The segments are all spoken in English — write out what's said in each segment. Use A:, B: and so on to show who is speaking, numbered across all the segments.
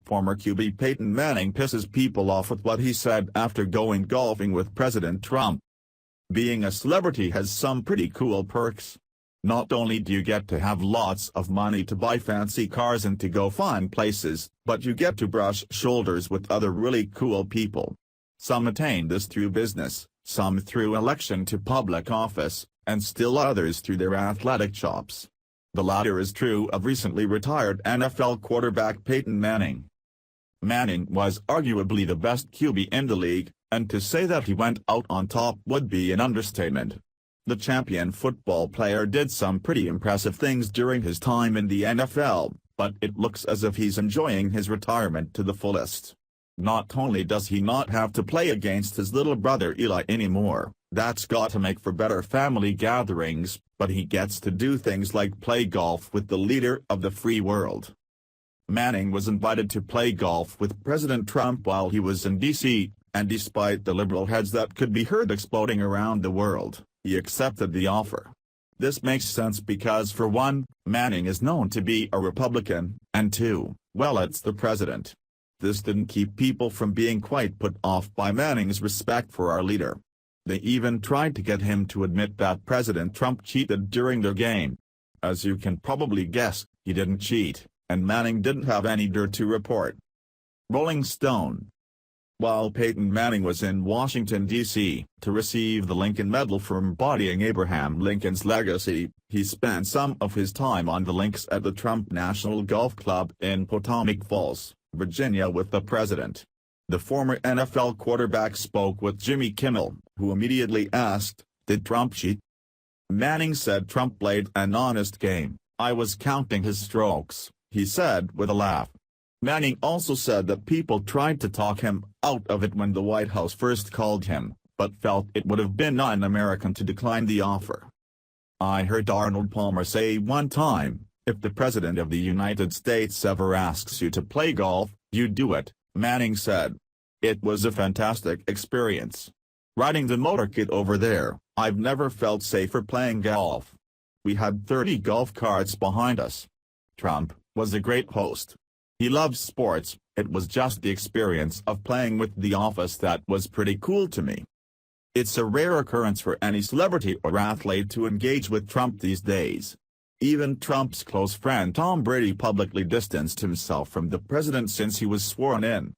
A: Former QB Peyton Manning pisses people off with what he said after going golfing with President Trump. Being a celebrity has some pretty cool perks. Not only do you get to have lots of money to buy fancy cars and to go fun places, but you get to brush shoulders with other really cool people. Some attain this through business, some through election to public office, and still others through their athletic chops. The latter is true of recently retired NFL quarterback Peyton Manning. Manning was arguably the best QB in the league, and to say that he went out on top would be an understatement. The champion football player did some pretty impressive things during his time in the NFL, but it looks as if he's enjoying his retirement to the fullest. Not only does he not have to play against his little brother Eli anymore, that's got to make for better family gatherings, but he gets to do things like play golf with the leader of the free world. Manning was invited to play golf with President Trump while he was in D.C., and despite the liberal heads that could be heard exploding around the world, he accepted the offer. This makes sense because for one, Manning is known to be a Republican, and two, well, it's the president. This didn't keep people from being quite put off by Manning's respect for our leader. They even tried to get him to admit that President Trump cheated during their game. As you can probably guess, he didn't cheat, and Manning didn't have any dirt to report. Rolling Stone. While Peyton Manning was in Washington, D.C., to receive the Lincoln Medal for embodying Abraham Lincoln's legacy, he spent some of his time on the links at the Trump National Golf Club in Potomac Falls, Virginia with the president. The former NFL quarterback spoke with Jimmy Kimmel, who immediately asked, "Did Trump cheat?" Manning said Trump played an honest game. "I was counting his strokes," he said with a laugh. Manning also said that people tried to talk him out of it when the White House first called him, but felt it would have been un-American to decline the offer. "I heard Arnold Palmer say one time, if the President of the United States ever asks you to play golf, you do it," Manning said. "It was a fantastic experience. Riding the motorcade over there, I've never felt safer playing golf. We had 30 golf carts behind us. Trump was a great host. He loves sports. It was just the experience of playing with the office that was pretty cool to me." It's a rare occurrence for any celebrity or athlete to engage with Trump these days. Even Trump's close friend Tom Brady publicly distanced himself from the president since he was sworn in.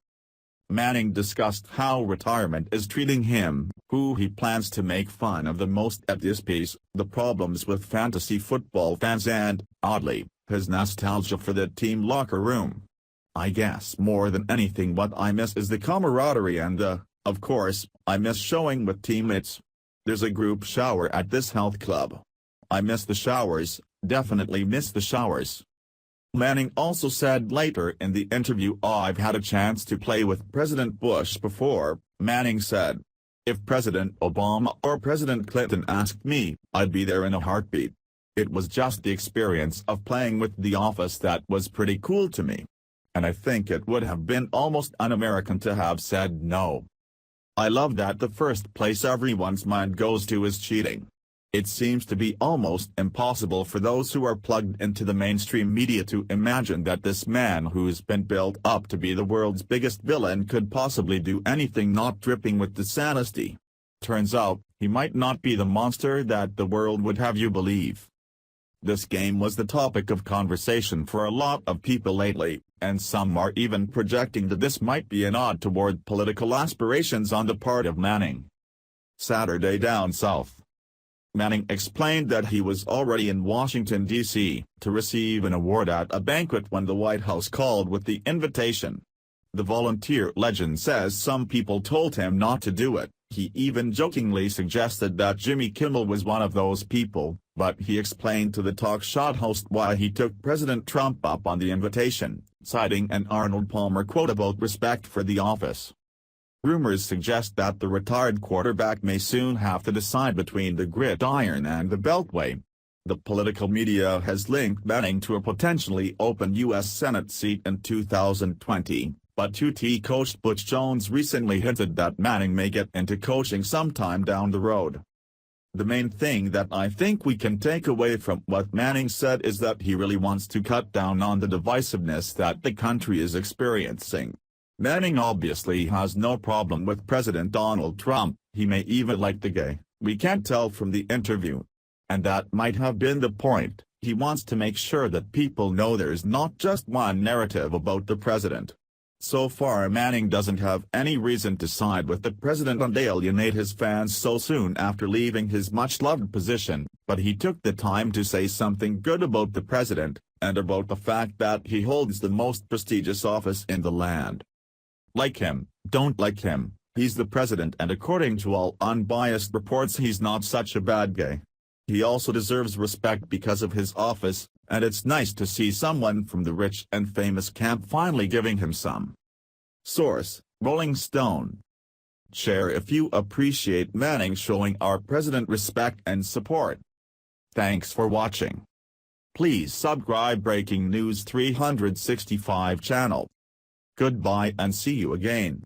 A: Manning discussed how retirement is treating him, who he plans to make fun of the most at this piece, the problems with fantasy football fans and, oddly, his nostalgia for the team locker room. "I guess more than anything what I miss is the camaraderie and of course, I miss showing with teammates. There's a group shower at this health club. I miss the showers, definitely miss the showers." Manning also said later in the interview, "I've had a chance to play with President Bush before." Manning said, "If President Obama or President Clinton asked me, I'd be there in a heartbeat. It was just the experience of playing with the office that was pretty cool to me. And I think it would have been almost un-American to have said no. I love that the first place everyone's mind goes to is cheating. It seems to be almost impossible for those who are plugged into the mainstream media to imagine that this man who's been built up to be the world's biggest villain could possibly do anything not dripping with dishonesty. Turns out, he might not be the monster that the world would have you believe." This game was the topic of conversation for a lot of people lately, and some are even projecting that this might be a nod toward political aspirations on the part of Manning. Saturday down south. Manning explained that he was already in Washington, D.C., to receive an award at a banquet when the White House called with the invitation. The volunteer legend says some people told him not to do it. He even jokingly suggested that Jimmy Kimmel was one of those people, but he explained to the talk show host why he took President Trump up on the invitation, citing an Arnold Palmer quote about respect for the office. Rumors suggest that the retired quarterback may soon have to decide between the gridiron and the beltway. The political media has linked Manning to a potentially open U.S. Senate seat in 2020. But UT coach Butch Jones recently hinted that Manning may get into coaching sometime down the road. The main thing that I think we can take away from what Manning said is that he really wants to cut down on the divisiveness that the country is experiencing. Manning obviously has no problem with President Donald Trump, he may even like the guy, we can't tell from the interview. And that might have been the point, he wants to make sure that people know there's not just one narrative about the president. So far Manning doesn't have any reason to side with the president and alienate his fans so soon after leaving his much-loved position, but he took the time to say something good about the president, and about the fact that he holds the most prestigious office in the land. Like him, don't like him, he's the president and according to all unbiased reports he's not such a bad guy. He also deserves respect because of his office, and it's nice to see someone from the rich and famous camp finally giving him some. Source: Rolling Stone. Share if you appreciate Manning showing our president respect and support. Thanks for watching. Please subscribe Breaking News 365 channel. Goodbye and see you again.